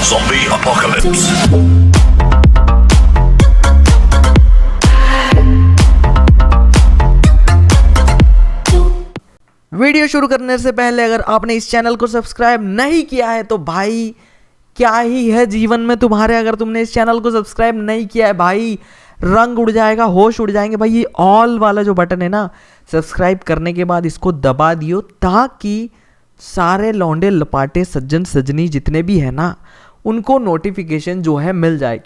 Zombie apocalypse. Video शुरू करने से पहले अगर आपने इस चैनल को सब्सक्राइब नहीं किया है तो भाई क्या ही है जीवन में तुम्हारे। अगर तुमने इस चैनल को सब्सक्राइब नहीं किया है भाई, रंग उड़ जाएगा, होश उड़ जाएंगे भाई। ये ऑल वाला जो बटन है ना, सब्सक्राइब करने के बाद इसको दबा दियो ताकि सारे लौंडे लपाटे सज्जन सजनी जितने भी है ना, उनको नोटिफिकेशन जो है मिल जाए।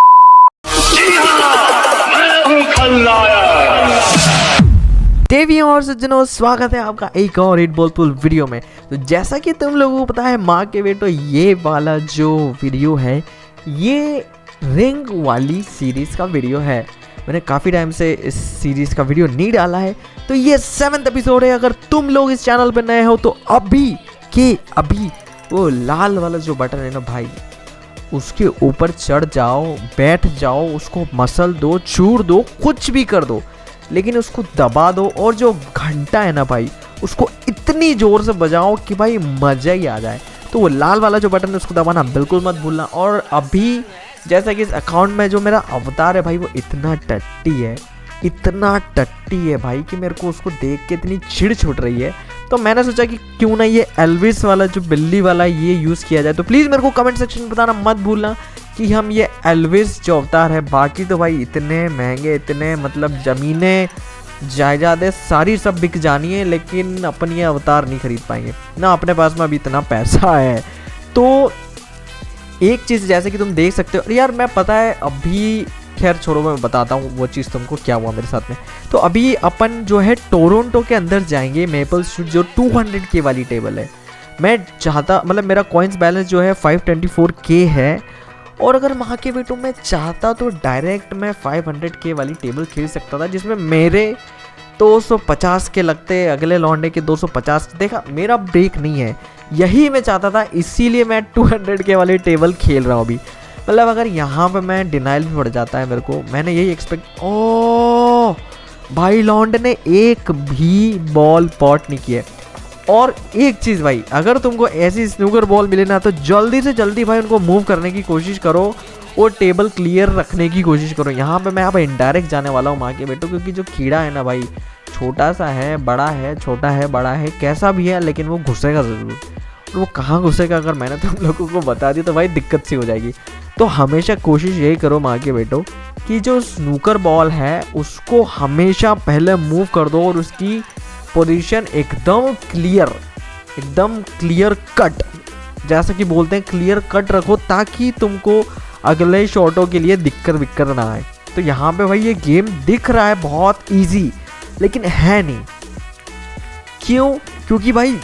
देवियों और सज्जनों, स्वागत है आपका एक और रेड बॉल पुल वीडियो में। तो जैसा कि तुम लोगों को पता है माँ के बेटो, ये वाला जो वीडियो है ये रिंग वाली सीरीज का वीडियो है। मैंने काफ़ी टाइम से इस सीरीज का वीडियो नहीं डाला है, तो ये 7th एपिसोड है। अगर तुम लोग इस चैनल पर नए हो तो अभी वो लाल वाला जो बटन है ना भाई, उसके ऊपर चढ़ जाओ, बैठ जाओ, उसको मसल दो, चूर दो, कुछ भी कर दो, लेकिन उसको दबा दो। और जो घंटा है ना भाई, उसको इतनी ज़ोर से बजाओ कि भाई मज़ा ही आ जाए। तो वो लाल वाला जो बटन है उसको दबाना बिल्कुल मत भूलना। और अभी जैसा कि इस अकाउंट में जो मेरा अवतार है भाई, वो इतना टट्टी है भाई कि मेरे को उसको देख के इतनी चिढ़ छूट रही है। तो मैंने सोचा कि क्यों ना ये एल्विस वाला जो बिल्ली वाला ये यूज़ किया जाए। तो प्लीज़ मेरे को कमेंट सेक्शन में बताना मत भूलना कि हम ये एल्विस जो अवतार है, बाकी तो भाई इतने महंगे, इतने मतलब ज़मीनें जायदादें सारी सब बिक जानी है, लेकिन अपन ये अवतार नहीं खरीद पाएंगे ना, अपने पास में अभी इतना पैसा है। तो एक चीज़ जैसे कि तुम देख सकते हो यार, मैं पता है अभी, खैर छोड़ो, मैं बताता हूँ वो चीज़ तुमको क्या हुआ मेरे साथ में। तो अभी अपन जो है टोरंटो के अंदर जाएंगे, मेपल स्ट्रीट जो 200K वाली टेबल है। मैं चाहता, मतलब मेरा कॉइन्स बैलेंस जो है 524K है, और अगर वहाँ के बेटों में चाहता तो डायरेक्ट मैं 500K वाली टेबल खेल सकता था, जिसमें मेरे 250 के लगते, अगले लौंडे के 250। देखा, मेरा ब्रेक नहीं है, यही मैं चाहता था, इसीलिए मैं 200K वाली टेबल खेल रहा हूँ अभी। मतलब अगर यहाँ पे मैं डिनाइल भी पड़ जाता है मेरे को, मैंने यही एक्सपेक्ट। ओ भाई, लौंडे ने एक भी बॉल पॉट नहीं किया। और एक चीज़ भाई, अगर तुमको ऐसी स्नूकर बॉल मिले ना, तो जल्दी से जल्दी भाई उनको मूव करने की कोशिश करो और टेबल क्लियर रखने की कोशिश करो। यहाँ पे मैं अब इनडायरेक्ट जाने वाला हूँ माँ के बेटो, क्योंकि जो कीड़ा है ना भाई, छोटा सा है, बड़ा है, छोटा है, बड़ा है, कैसा भी है, लेकिन वो घुसेगा ज़रूर। और वो कहाँ घुसेगा अगर मैंने तुम लोगों को बता दी तो भाई दिक्कत सी हो जाएगी। तो हमेशा कोशिश यही करो माँ के बेटो कि जो स्नूकर बॉल है उसको हमेशा पहले मूव कर दो, और उसकी पोजीशन एकदम क्लियर कट, जैसा कि बोलते हैं क्लियर कट रखो, ताकि तुमको अगले शॉटों के लिए दिक्कत ना आए। तो यहाँ पे भाई ये गेम दिख रहा है बहुत इजी, लेकिन है नहीं। क्यों? क्योंकि भाई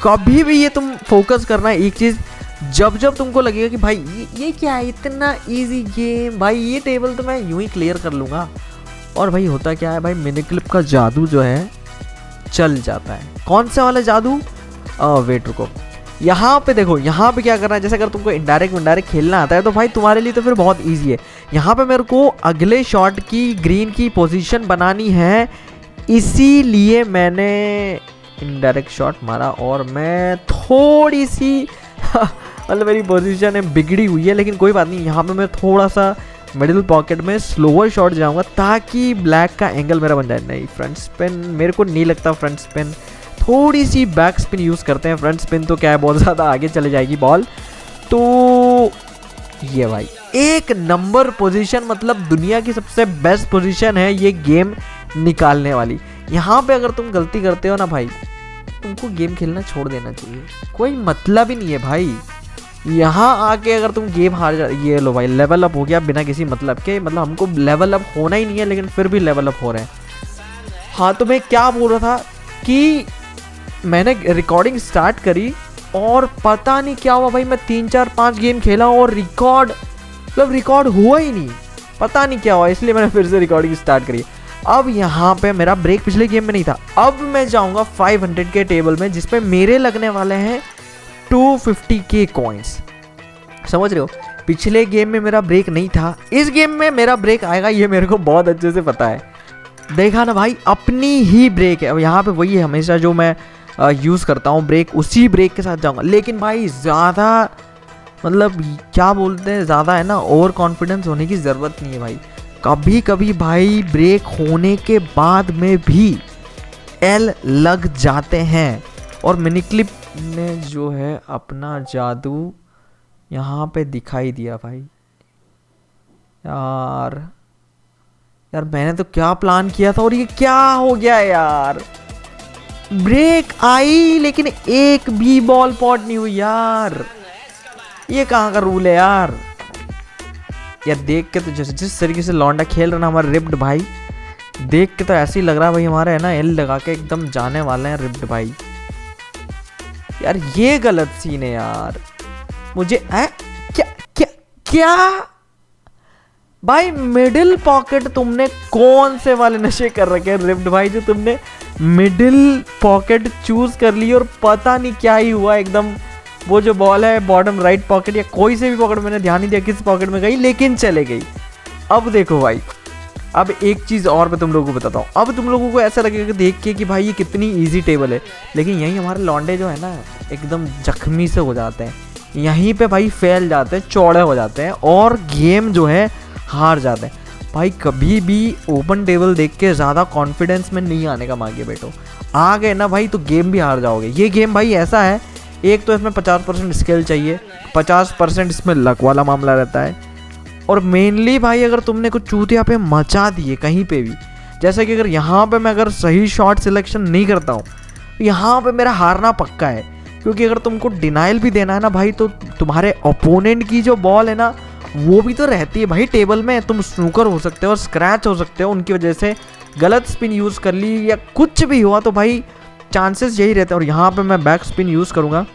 कभी भी ये तुम फोकस करना है एक चीज़, जब तुमको लगेगा कि भाई ये क्या है, इतना इजी गेम, भाई ये टेबल तो मैं यूं ही क्लियर कर लूँगा। और भाई होता क्या है भाई, मिनी क्लिप का जादू जो है चल जाता है। कौन सा वाला जादू? वेट रुको, यहाँ पे देखो, यहाँ पे क्या करना है। जैसे अगर तुमको इनडायरेक्ट खेलना आता है तो भाई तुम्हारे लिए तो फिर बहुत इजी है। यहाँ पे मेरे को अगले शॉट की ग्रीन की पोजीशन बनानी है, इसीलिए मैंने इनडायरेक्ट शॉट मारा। और मैं थोड़ी सी मतलब मेरी पोजीशन है बिगड़ी हुई है, लेकिन कोई बात नहीं। यहाँ पे मैं थोड़ा सा मिडिल पॉकेट में स्लोअर शॉट जाऊंगा ताकि ब्लैक का एंगल मेरा बन जाए। नहीं, फ्रंट स्पिन मेरे को नहीं लगता, फ्रंट स्पिन, थोड़ी सी बैक स्पिन यूज़ करते हैं। फ्रंट स्पिन तो क्या है, बहुत ज़्यादा आगे चले जाएगी बॉल। तो ये भाई एक नंबर पोजीशन, मतलब दुनिया की सबसे बेस्ट पोजीशन है ये गेम निकालने वाली। यहाँ पे अगर तुम गलती करते हो ना भाई, तुमको गेम खेलना छोड़ देना चाहिए, कोई मतलब ही नहीं है भाई। यहाँ आके अगर तुम गेम हार जा, ये लो भाई लेवल अप हो गया बिना किसी मतलब के, मतलब हमको लेवल अप होना ही नहीं है, लेकिन फिर भी लेवल अप हो रहे हैं। हाँ, तो मैं क्या बोल रहा था कि मैंने रिकॉर्डिंग स्टार्ट करी और पता नहीं क्या हुआ भाई, मैं 3 4 5 गेम खेला और रिकॉर्ड हुआ ही नहीं, पता नहीं क्या हुआ, इसलिए मैंने फिर से रिकॉर्डिंग स्टार्ट करी। अब यहाँ पे मेरा ब्रेक पिछले गेम में नहीं था, अब मैं जाऊँगा 500K टेबल में, जिसपे मेरे लगने वाले हैं 250K कॉइन्स। समझ रहे हो, पिछले गेम में मेरा ब्रेक नहीं था, इस गेम में मेरा ब्रेक आएगा, ये मेरे को बहुत अच्छे से पता है। देखा ना भाई, अपनी ही ब्रेक है। अब यहाँ पे वही है हमेशा जो मैं यूज़ करता हूँ ब्रेक, उसी ब्रेक के साथ जाऊँगा। लेकिन भाई ज़्यादा मतलब क्या बोलते हैं, ज़्यादा है ना ओवर कॉन्फिडेंस होने की ज़रूरत नहीं है भाई। कभी कभी भाई ब्रेक होने के बाद में भी एल लग जाते हैं। और मिनी क्लिप ने जो है अपना जादू यहाँ पे दिखाई दिया भाई। यार यार मैंने तो क्या प्लान किया था और ये क्या हो गया यार। ब्रेक आई लेकिन एक भी बॉल पॉट नहीं हुई यार। ये कहाँ का रूल है यार। यार देख के तो जिस तरीके से लौंडा खेल रहा ना हमारा रिप्ड भाई, देख के तो ऐसे ही लग रहा है भाई हमारे है ना एल लगा के एकदम जाने वाले हैं रिप्ड भाई। यार ये गलत सीन है यार। मुझे क्या क्या क्या भाई, मिडिल पॉकेट तुमने कौन से वाले नशे कर रखे हैं रिप्ड भाई, जो तुमने मिडिल पॉकेट चूज कर ली और पता नहीं क्या ही हुआ एकदम। वो जो बॉल है बॉटम राइट पॉकेट या कोई से भी पॉकेट, मैंने ध्यान नहीं दिया किस पॉकेट में गई, लेकिन चले गई। अब देखो भाई, अब एक चीज़ और मैं तुम लोगों को बताता हूँ। अब तुम लोगों को ऐसा लगेगा देख के कि भाई ये कितनी ईजी टेबल है, लेकिन यहीं हमारे लौंडे जो है ना एकदम जख्मी से हो जाते हैं। यहीं पे भाई फैल जाते हैं, चौड़े हो जाते हैं और गेम जो है हार जाते हैं। भाई कभी भी ओपन टेबल देख के ज़्यादा कॉन्फिडेंस में नहीं आने का मांगे बेटो। आ गए ना भाई तो गेम भी हार जाओगे। ये गेम भाई ऐसा है, एक तो इसमें 50% स्किल चाहिए, 50% इसमें लक वाला मामला रहता है, और मेनली भाई अगर तुमने कुछ चूतिया पे मचा दिए कहीं पे भी, जैसे कि अगर यहाँ पे मैं अगर सही शॉट सिलेक्शन नहीं करता हूँ तो यहाँ पे मेरा हारना पक्का है। क्योंकि अगर तुमको डिनाइल भी देना है ना भाई, तो तुम्हारे ओपोनेंट की जो बॉल है ना वो भी तो रहती है भाई टेबल में। तुम स्नूकर हो सकते हो और स्क्रैच हो सकते हो, उनकी वजह से गलत स्पिन यूज़ कर ली या कुछ भी हुआ तो भाई चांसेस यही रहते हैं। और यहाँ पे मैं बैक स्पिन यूज़ करूँगा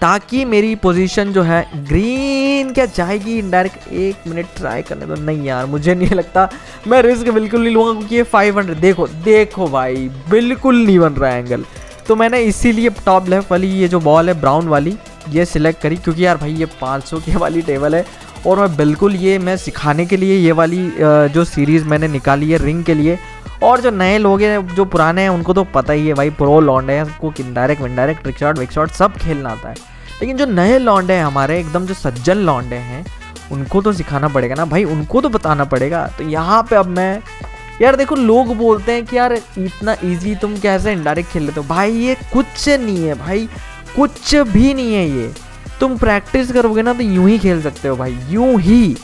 ताकि मेरी पोजीशन जो है ग्रीन क्या जाएगी इनडायरेक्ट। 1 मिनट ट्राई करने दो। नहीं यार मुझे नहीं लगता, मैं रिस्क बिल्कुल नहीं लूँगा क्योंकि ये 500। देखो देखो भाई बिल्कुल नहीं बन रहा है एंगल, तो मैंने इसीलिए टॉप लेफ्ट वाली ये जो बॉल है ब्राउन वाली ये सिलेक्ट करी, क्योंकि यार भाई ये 500 की वाली टेबल है। और मैं बिल्कुल ये मैं सिखाने के लिए ये वाली जो सीरीज़ मैंने निकाली है रिंग के लिए। और जो नए लोग हैं जो पुराने हैं उनको तो पता ही है भाई, प्रो लॉन्डे हैं, सबको इनडायरेक्ट विनडायरेक्ट ट्रिक शॉट विक शॉट सब खेलना आता है। लेकिन जो नए लॉन्डे हैं हमारे एकदम जो सज्जन लॉन्डे हैं उनको तो सिखाना पड़ेगा ना भाई, उनको तो बताना पड़ेगा। तो यहाँ पे अब मैं यार देखो, लोग बोलते हैं कि यार इतना इजी तुम कैसे इनडायरेक्ट खेल लेते हो। भाई ये कुछ नहीं है भाई, कुछ भी नहीं है ये। तुम प्रैक्टिस करोगे ना तो यूं ही खेल सकते हो भाई, यूं ही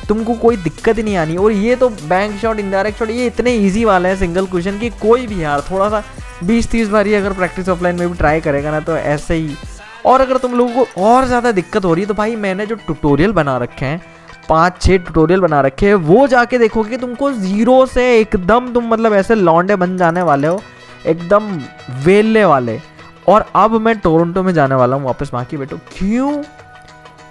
तुमको कोई दिक्कत ही नहीं आनी। और ये तो बैंक शॉट इनडायरेक्ट शॉट ये इतने इजी वाले हैं सिंगल क्वेश्चन की, कोई भी यार थोड़ा सा 20-30 बार अगर प्रैक्टिस ऑफलाइन में भी ट्राई करेगा ना तो ऐसे ही। और अगर तुम लोगों को और ज़्यादा दिक्कत हो रही है तो भाई मैंने जो ट्यूटोरियल बना रखे हैं 5-6 ट्यूटोरियल बना रखे हैं, वो जाके देखोगे कि तुमको ज़ीरो से एकदम तुम मतलब ऐसे लौंडे बन जाने वाले हो, एकदम वेलने वाले। और अब मैं टोरंटो में जाने वाला हूँ वापस वहाँ की बेटो। क्यों?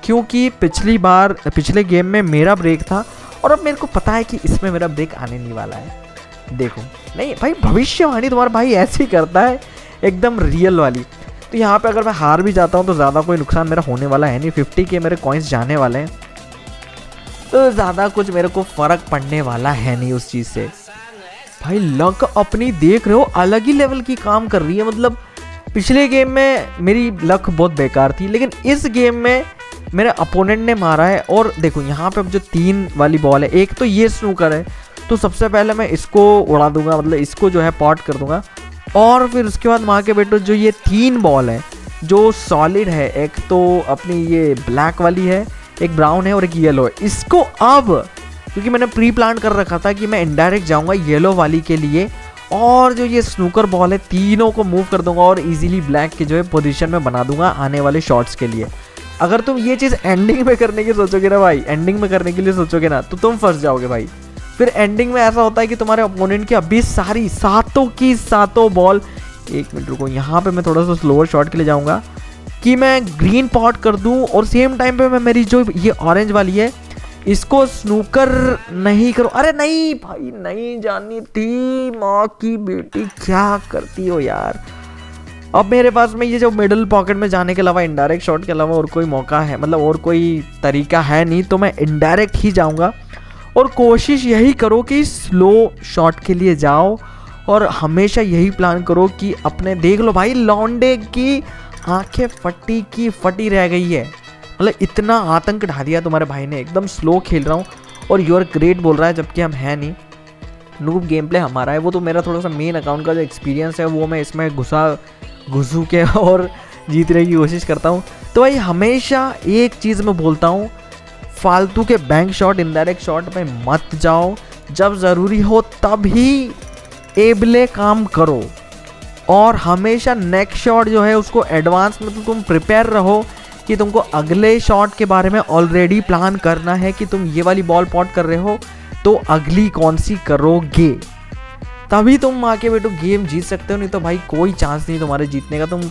क्योंकि पिछले गेम में मेरा ब्रेक था और अब मेरे को पता है कि इसमें मेरा ब्रेक आने नहीं वाला है। देखो नहीं भाई, भविष्यवाणी तुम्हारा भाई ऐसे ही करता है एकदम रियल वाली। तो यहाँ पे अगर मैं हार भी जाता हूँ तो ज़्यादा कोई नुकसान मेरा होने वाला है नहीं, 50 के मेरे कॉइन्स जाने वाले हैं, तो ज़्यादा कुछ मेरे को फ़र्क पड़ने वाला है नहीं उस चीज़ से। भाई लक अपनी देख रहे हो अलग ही लेवल की काम कर रही है। मतलब पिछले गेम में मेरी लक बहुत बेकार थी, लेकिन इस गेम में मेरे अपोनेंट ने मारा है। और देखो यहाँ पे अब जो 3 वाली बॉल है, एक तो ये स्नूकर है, तो सबसे पहले मैं इसको उड़ा दूंगा, मतलब इसको जो है पॉट कर दूंगा। और फिर उसके बाद माँ के बेटो जो ये 3 बॉल है जो सॉलिड है, एक तो अपनी ये ब्लैक वाली है, एक ब्राउन है और एक येलो है, इसको अब क्योंकि मैंने प्री प्लान कर रखा था कि मैं इनडायरेक्ट जाऊंगा येलो वाली के लिए, और जो ये स्नूकर बॉल है तीनों को मूव कर दूंगा और इजीली ब्लैक के जो है पोजीशन में बना दूंगा आने वाले शॉट्स के लिए। अगर तुम ये चीज़ एंडिंग में करने की सोचोगे ना भाई, एंडिंग में करने के लिए सोचोगे ना तो तुम फंस जाओगे भाई। फिर एंडिंग में ऐसा होता है कि तुम्हारे अपोनेंट की अभी सारी सातों की सातों बॉल, 1 मिनट रुको, यहाँ पे मैं थोड़ा सा स्लोअर शॉट के लिए जाऊँगा कि मैं ग्रीन पॉट कर दूँ और सेम टाइम पे मैं मेरी जो ये ऑरेंज वाली है इसको स्नूकर नहीं करो। अरे नहीं भाई, नहीं जानी थी, माँ की बेटी क्या करती हो यार। अब मेरे पास में ये जो मिडिल पॉकेट में जाने के अलावा इनडायरेक्ट शॉट के अलावा और कोई मौका है, मतलब और कोई तरीका है नहीं, तो मैं इनडायरेक्ट ही जाऊंगा। और कोशिश यही करो कि स्लो शॉट के लिए जाओ और हमेशा यही प्लान करो कि अपने, देख लो भाई लौंडे की आंखें फटी की फटी रह गई है, मतलब इतना आतंक ढा दिया तुम्हारे भाई ने, एकदम स्लो खेल रहा हूँ और यू आर ग्रेट बोल रहा है, जबकि हम है नहीं। नूब गेम प्ले हमारा है, वो तो मेरा थोड़ा सा मेन अकाउंट का जो एक्सपीरियंस है वो मैं इसमें घुसू के और जीतने की कोशिश करता हूँ। तो भाई हमेशा एक चीज़ मैं बोलता हूँ, फालतू के बैंक शॉट इनडायरेक्ट शॉट में मत जाओ, जब ज़रूरी हो तब ही एबले काम करो। और हमेशा नेक्स्ट शॉट जो है उसको एडवांस में तो तुम प्रिपेयर रहो कि तुमको अगले शॉट के बारे में ऑलरेडी प्लान करना है कि तुम ये वाली बॉल पॉट कर रहे हो तो अगली कौन सी करोगे, तभी तुम आके बेटो गेम जीत सकते हो। नहीं तो भाई कोई चांस नहीं तुम्हारे जीतने का। तुम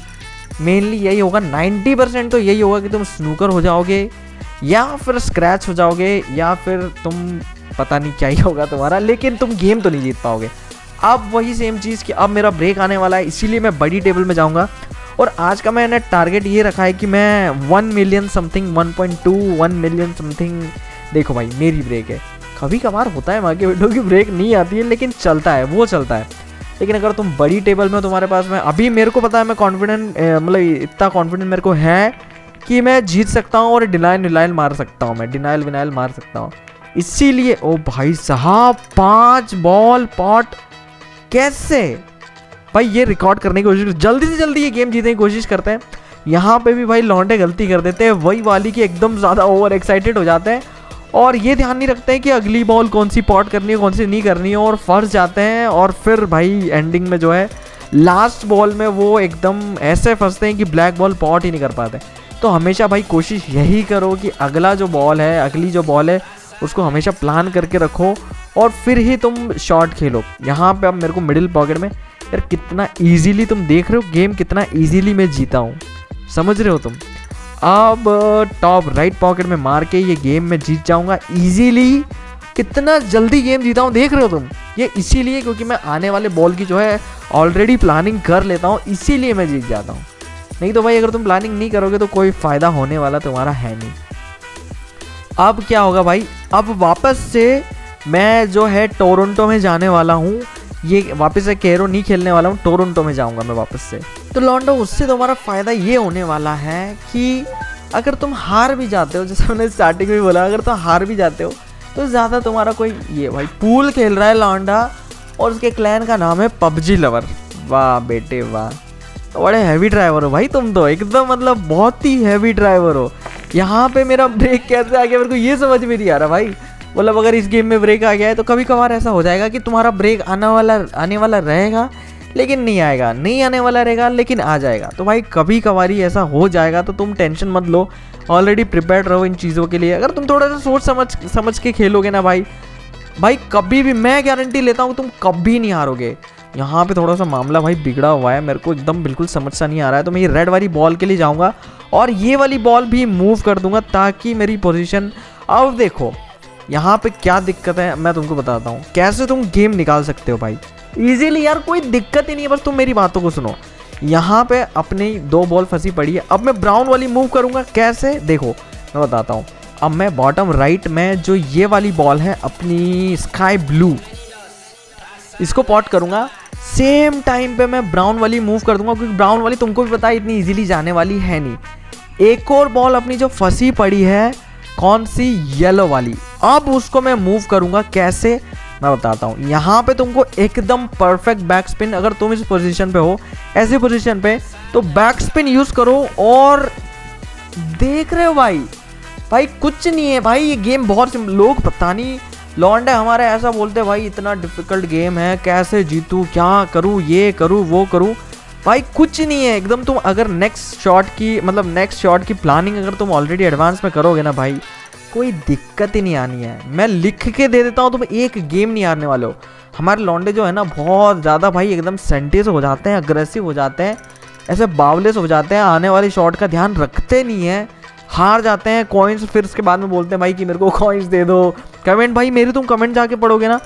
मेनली यही होगा, 90% तो यही होगा कि तुम स्नूकर हो जाओगे या फिर स्क्रैच हो जाओगे या फिर तुम पता नहीं क्या ही होगा तुम्हारा, लेकिन तुम गेम तो नहीं जीत पाओगे। अब वही सेम चीज़ कि अब मेरा ब्रेक आने वाला है, इसीलिए मैं बड़ी टेबल में जाऊंगा। और आज का मैंने टारगेट ये रखा है कि मैं 1 मिलियन समथिंग 1.1 मिलियन समथिंग। देखो भाई मेरी ब्रेक है, कभी कभार होता है माँ के बेटों की ब्रेक नहीं आती है, लेकिन चलता है, वो चलता है। लेकिन अगर तुम बड़ी टेबल में हो तुम्हारे पास में, अभी मेरे को पता है मैं कॉन्फिडेंट, मतलब इतना कॉन्फिडेंट मेरे को है कि मैं जीत सकता हूँ और डिनाइल मार सकता हूँ, मैं डिनाइल विनाइल मार सकता हूँ। इसीलिए ओ भाई साहब 5 बॉल पॉट कैसे भाई, ये रिकॉर्ड करने की कोशिश, जल्दी से जल्दी ये गेम जीतने की कोशिश करते हैं। यहाँ पे भी भाई लौंडे गलती कर देते हैं वही वाली की, एकदम ज़्यादा ओवर एक्साइटेड हो जाते हैं और ये ध्यान नहीं रखते हैं कि अगली बॉल कौन सी पॉट करनी है कौन सी नहीं करनी है, और फंस जाते हैं। और फिर भाई एंडिंग में जो है लास्ट बॉल में वो एकदम ऐसे फंसते हैं कि ब्लैक बॉल पॉट ही नहीं कर पाते। तो हमेशा भाई कोशिश यही करो कि अगला जो बॉल है, अगली जो बॉल है उसको हमेशा प्लान करके रखो और फिर ही तुम शॉट खेलो। यहाँ पे अब मेरे को मिडिल पॉकेट में, यार कितना इजीली तुम देख रहे हो गेम, कितना इजीली मैं जीता हूँ, समझ रहे हो तुम। अब टॉप राइट पॉकेट में मार के ये गेम में जीत जाऊँगा इजीली, कितना जल्दी गेम जीता हूँ देख रहे हो तुम। ये इसीलिए क्योंकि मैं आने वाले बॉल की जो है ऑलरेडी प्लानिंग कर लेता हूँ, इसीलिए मैं जीत जाता हूँ। नहीं तो भाई अगर तुम प्लानिंग नहीं करोगे तो कोई फ़ायदा होने वाला तुम्हारा है नहीं। अब क्या होगा भाई, अब वापस से मैं जो है टोरंटो में जाने वाला हूँ, ये वापस से कैरो नहीं खेलने वाला हूँ, टोरंटो में जाऊँगा मैं वापस से। तो लॉन्डो उससे तुम्हारा फ़ायदा ये होने वाला है कि अगर तुम हार भी जाते हो, जैसे मैंने स्टार्टिंग में बोला, अगर तुम हार भी जाते हो तो ज़्यादा तुम्हारा कोई, ये भाई पूल खेल रहा है लॉन्डा और उसके क्लैन का नाम है पबजी लवर। वाह बेटे वाह, तो बड़े हैवी ड्राइवर हो भाई तुम तो, एकदम मतलब बहुत ही हैवी ड्राइवर हो। यहाँ पे मेरा ब्रेक कैसे आ गया मेरे को ये समझ में नहीं आ रहा भाई। मतलब अगर इस गेम में ब्रेक आ गया है तो कभी कभार ऐसा हो जाएगा कि तुम्हारा ब्रेक आने वाला रहेगा लेकिन नहीं आएगा, नहीं आने वाला रहेगा लेकिन आ जाएगा। तो भाई कभी कभार ही ऐसा हो जाएगा, तो तुम टेंशन मत लो, ऑलरेडी प्रिपेयर्ड रहो इन चीज़ों के लिए। अगर तुम थोड़ा सा सोच समझ के खेलोगे ना भाई कभी भी, मैं गारंटी लेता हूँ तुम कभी नहीं हारोगे। यहाँ पे थोड़ा सा मामला भाई बिगड़ा हुआ है, मेरे को एकदम बिल्कुल समझ सा नहीं आ रहा है। तो मैं ये रेड वाली बॉल के लिए जाऊँगा और ये वाली बॉल भी मूव कर दूंगा ताकि मेरी पोजीशन, अब देखो यहाँ पे क्या दिक्कत है मैं तुमको बताता हूँ, कैसे तुम गेम निकाल सकते हो भाई इजीली। यार कोई दिक्कत ही नहीं है, बस तुम मेरी बातों को सुनो। यहाँ पे अपनी 2 बॉल फंसी पड़ी है, अब मैं ब्राउन वाली मूव करूँगा कैसे, देखो मैं बताता हूँ। अब मैं बॉटम राइट में जो ये वाली बॉल है अपनी स्काई ब्लू, इसको पॉट करूँगा, सेम टाइम पे मैं ब्राउन वाली मूव कर दूंगा, क्योंकि ब्राउन वाली तुमको भी पता है इतनी इजीली जाने वाली है नहीं। एक और बॉल अपनी जो फंसी पड़ी है, कौन सी, येलो वाली, अब उसको मैं मूव करूंगा कैसे मैं बताता हूँ। यहाँ पे तुमको एकदम परफेक्ट बैक स्पिन, अगर तुम इस पोजीशन पे हो, ऐसी पोजीशन पे, तो बैक स्पिन यूज करो। और देख रहे हो भाई कुछ नहीं है भाई, ये गेम बहुत लोग पता नहीं लॉन्डे हमारे ऐसा बोलते हैं भाई इतना डिफिकल्ट गेम है, कैसे जीतूँ, क्या करूँ, ये करूँ वो करूँ। भाई कुछ नहीं है एकदम। तुम अगर नेक्स्ट शॉट की प्लानिंग अगर तुम ऑलरेडी एडवांस में करोगे ना भाई, कोई दिक्कत ही नहीं आनी है। मैं लिख के दे देता हूँ, तुम एक गेम नहीं हारने वाले हो। हमारे लॉन्डे जो है ना बहुत ज़्यादा भाई एकदम सेंटेस हो जाते हैं, अग्रेसिव हो जाते हैं, ऐसे बावलेस हो जाते हैं, आने वाली शॉट का ध्यान रखते नहीं है, हार जाते हैं कॉइन्स, फिर उसके बाद में बोलते हैं भाई कि मेरे को कॉइन्स दे दो। कमेंट भाई मेरे तुम कमेंट जाके पढ़ोगे ना,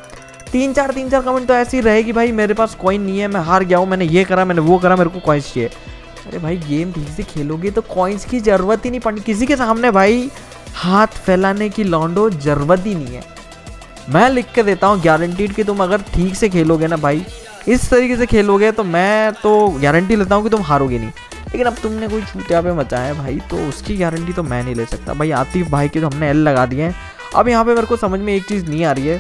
3-4 कमेंट तो ऐसी रहेगी भाई मेरे पास कॉइन नहीं है, मैं हार गया हूँ, मैंने ये करा मैंने वो करा, मेरे को कॉइन्स चाहिए। अरे भाई गेम ठीक से खेलोगे तो कॉइन्स की ज़रूरत ही नहीं पड़नी किसी के सामने भाई, हाथ फैलाने की लॉन्डो ज़रूरत ही नहीं है। मैं लिख के देता हूँ गारंटीड कि तुम अगर ठीक से खेलोगे ना भाई, इस तरीके से खेलोगे तो मैं तो गारंटी लेता हूँ कि तुम हारोगे नहीं। लेकिन अब तुमने कोई छूटिया पे मचाया है भाई, तो उसकी गारंटी तो मैं नहीं ले सकता भाई। आतिफ भाई के जो हमने एल लगा दिए हैं, अब यहाँ पे मेरे को समझ में एक चीज़ नहीं आ रही है।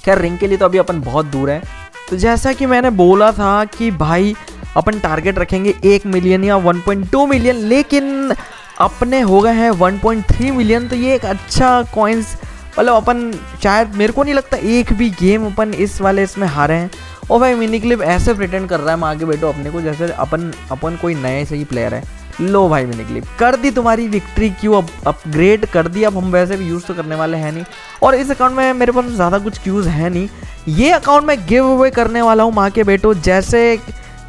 खैर रिंग के लिए तो अभी अपन बहुत दूर है। तो जैसा कि मैंने बोला था कि भाई अपन टारगेट रखेंगे 1 मिलियन या 1.2 मिलियन, लेकिन अपने हो गए हैं 1.3 मिलियन। तो ये एक अच्छा कॉइन्स, मतलब अपन शायद, मेरे को नहीं लगता एक भी गेम अपन इस वाले इसमें हारे हैं। और भाई मिनी क्लिप ऐसे प्रिटेंड कर रहा है माँ के बेटो अपने को जैसे अपन कोई नए से ही प्लेयर है। लो भाई मिनी क्लिप कर दी तुम्हारी विक्ट्री क्यू, अब अपग्रेड कर दी। अब हम वैसे भी यूज़ तो करने वाले हैं नहीं, और इस अकाउंट में मेरे पास ज़्यादा कुछ क्यूज़ है नहीं। ये अकाउंट मैं गिव अवे करने वाला हूँ माँ के बेटो। जैसे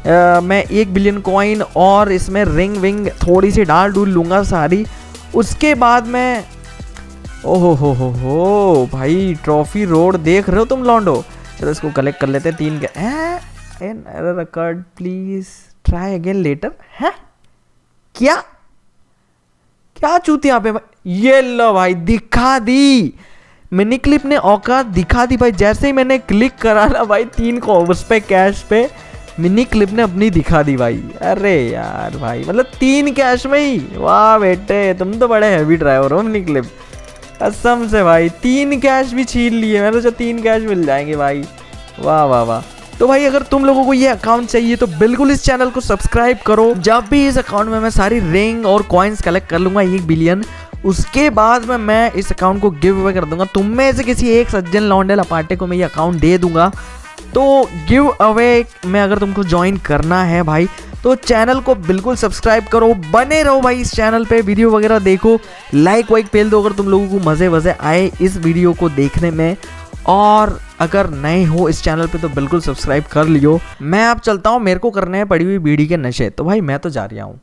मैं 1 बिलियन कॉइन और इसमें रिंग विंग थोड़ी सी डाल डूल लूँगा सारी। उसके बाद मैं ओहो हो भाई ट्रॉफी रोड देख रहे हो तुम लॉन्डो। चलो इसको कलेक्ट कर लेते हैं 3 के। Error occurred please try again later. है क्या क्या चूतिया पे भाई, ये लो भाई दिखा दी मिनी क्लिप ने औकात दिखा दी भाई। जैसे ही मैंने क्लिक करा ना भाई 3 को उस पे कैश पे, मिनी क्लिप ने अपनी दिखा दी भाई। अरे यार भाई मतलब 3 कैश में ही, वाह बेटे तुम तो बड़े हैवी ड्राइवर हो मिनी क्लिप, कसम से भाई 3 कैश भी छीन लिए। मैं तो 3 कैश मिल जाएंगे भाई, वाह वाह वाह। तो भाई अगर तुम लोगों को ये अकाउंट चाहिए तो बिल्कुल इस चैनल को सब्सक्राइब करो। जब भी इस अकाउंट में मैं सारी रिंग और कॉइन्स कलेक्ट कर लूँगा 1 बिलियन, उसके बाद में मैं इस अकाउंट को गिव अवे कर दूंगा। तुम में से किसी एक सज्जन लौंडे लपाटे को मैं ये अकाउंट दे दूंगा। तो गिव अवे में अगर तुमको ज्वाइन करना है भाई तो चैनल को बिल्कुल सब्सक्राइब करो, बने रहो भाई इस चैनल पे, वीडियो वगैरह देखो, लाइक वाइक पेल दो अगर तुम लोगों को मज़े वज़े आए इस वीडियो को देखने में। और अगर नए हो इस चैनल पे तो बिल्कुल सब्सक्राइब कर लियो। मैं अब चलता हूँ, मेरे को करने हैं पड़ी हुई बीड़ी के नशे, तो भाई मैं तो जा रहा हूँ।